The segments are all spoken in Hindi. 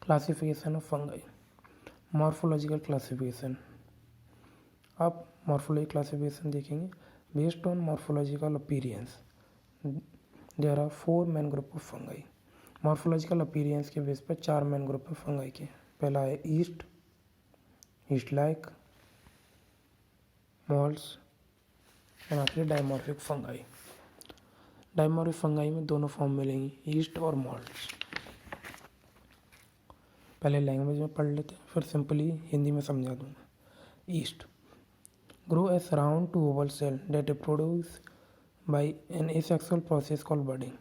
Classification of fungi, morphological classification. आप मॉर्फोलॉजिकल क्लासिफिकेशन देखेंगे based on morphological appearance there are 4 main group of fungi. Morphological appearance के बेस पर 4 मेन ग्रुप ऑफ फंगाई के। पहला है ईस्ट लाइक, मॉल्स एंड आखिर डायमॉर्फिक फंगाई। डायमॉर्फिक फंगाई में दोनों फॉर्म मिलेंगी, ईस्ट और मॉल्स। पहले लैंग्वेज में पढ़ लेते हैं, फिर सिंपली हिंदी में समझा दूंगा। Yeast grows round to oval cell that reproduce by an asexual process called budding.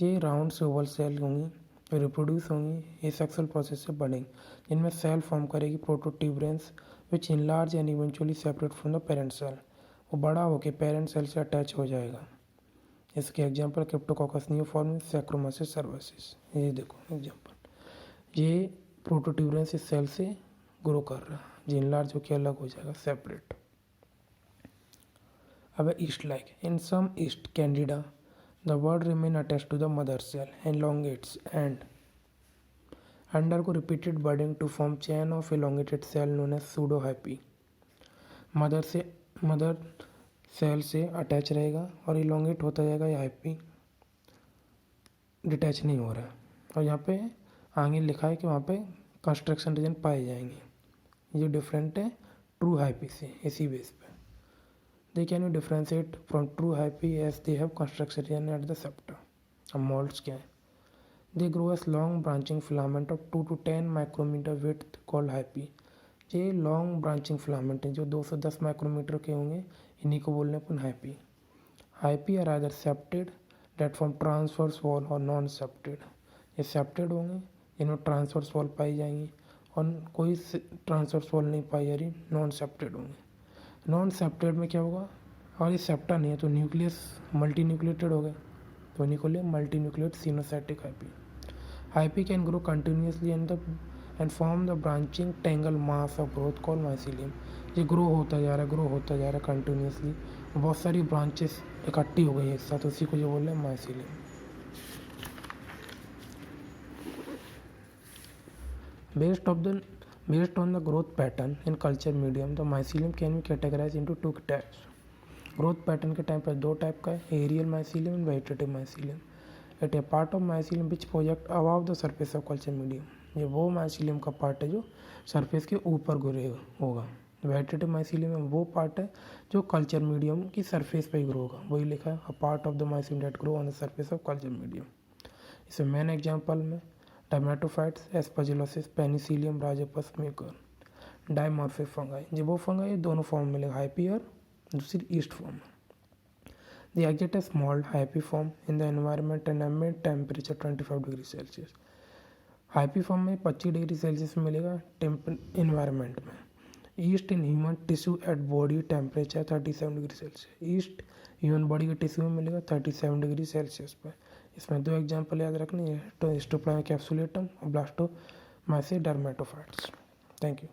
ये राउंड से ओवल सेल होंगी, रिप्रोड्यूस होंगी एसेक्सुअल प्रोसेस से बडिंग, जिनमें सेल फॉर्म करेगी protuberance which enlarge and eventually separate from the parent cell. वो बड़ा होकर पेरेंट सेल से अटैच हो जाएगा। इसके एग्जाम्पल क्रिप्टोकोकस नियोफॉर्मिस, सैक्रोमाइसिस सर्विसिस। ये देखो एग्जाम्पल, ये प्रोटोट्यूबरेंस इस सेल से ग्रो कर रहा है, जो इनलार्ज होकर अलग हो जाएगा, सेपरेट। अब yeast like, in some yeast Candida the word remain attach to the mother cell, elongates and undergo repeated budding to form chain of elongated cell known as pseudohyphae। Mother cell से अटैच रहेगा और इलोंगेट होता जाएगा, ये हाइपी डिटैच नहीं हो रहा है। और यहाँ पे आगे लिखा है कि वहाँ पे कंस्ट्रक्शन रीजन पाए जाएंगे। ये डिफरेंट है ट्रू हाइपी से, इसी बेस पे। They can be differentiate from true hyphae as they have construction region at the septa। अब molds क्या है? They grow as long branching filament of 2 to 10 micrometer width called hyphae। ये long branching filament है जो 210 माइक्रोमीटर के होंगे, इन्हीं को बोलने अपन hyphae। Hyphae are either septate that form transverse wall और non septate। ये septate होंगे इनमें transverse wall पाई जाएंगी, और कोई transverse wall नहीं पाई जा रही, non septate होंगे। नॉन सेप्टेड में क्या होगा, और ये सेप्टा नहीं है तो न्यूक्लियस मल्टी न्यूक्लिएटेड हो गया, तो इन्हीं को लिए multi nucleate coenocytic hyphae. Hyphae can grow continuously and form the branching tangle mass of growth call mycelium. ये ग्रो होता जा रहा है कंटिन्यूसली, बहुत सारी ब्रांचेस इकट्ठी हो गई एक साथ, उसी को जो बोल रहे हैं mycelium. Based on the growth pattern in culture medium, the mycelium can be categorized into 2 types। Growth pattern के टाइप पर 2 टाइप का है, aerial mycelium and vegetative mycelium. It a part of mycelium which project above the surface of culture medium. ये वो माइसीलियम का पार्ट है जो सरफेस के ऊपर ग्रो होगा। वेजिटेटिव माइसीलियम में वो पार्ट है जो कल्चर मीडियम की सरफेस पर ही ग्रो होगा, वही लिखा है, a part of the mycelium that grow on the surface of culture medium. इसमें मेन एग्जाम्पल में dermatophytes, aspergillosis, penicillium, rhizopus, mucor. Dimorphic fungi, जब वो फंगाई दोनों फॉर्म मिलेगा, हाइपी और दूसरी yeast form. The exist a small hyphae form in the environment and ambient temperature 25 degree Celsius. Hyphae form में 25 डिग्री सेल्सियस मिलेगा एनवायरनमेंट में। Yeast in human tissue at body temperature 37 degree Celsius. East human body के टिश्यू में मिलेगा 37 डिग्री सेल्सियस पर। इसमें 2 एग्जाम्पल याद रखनी है, तो हिस्टोप्लाज्मा कैप्सुलेटम और ब्लास्टोमाइसिस डर्मेटोफाइट्स। Thank you.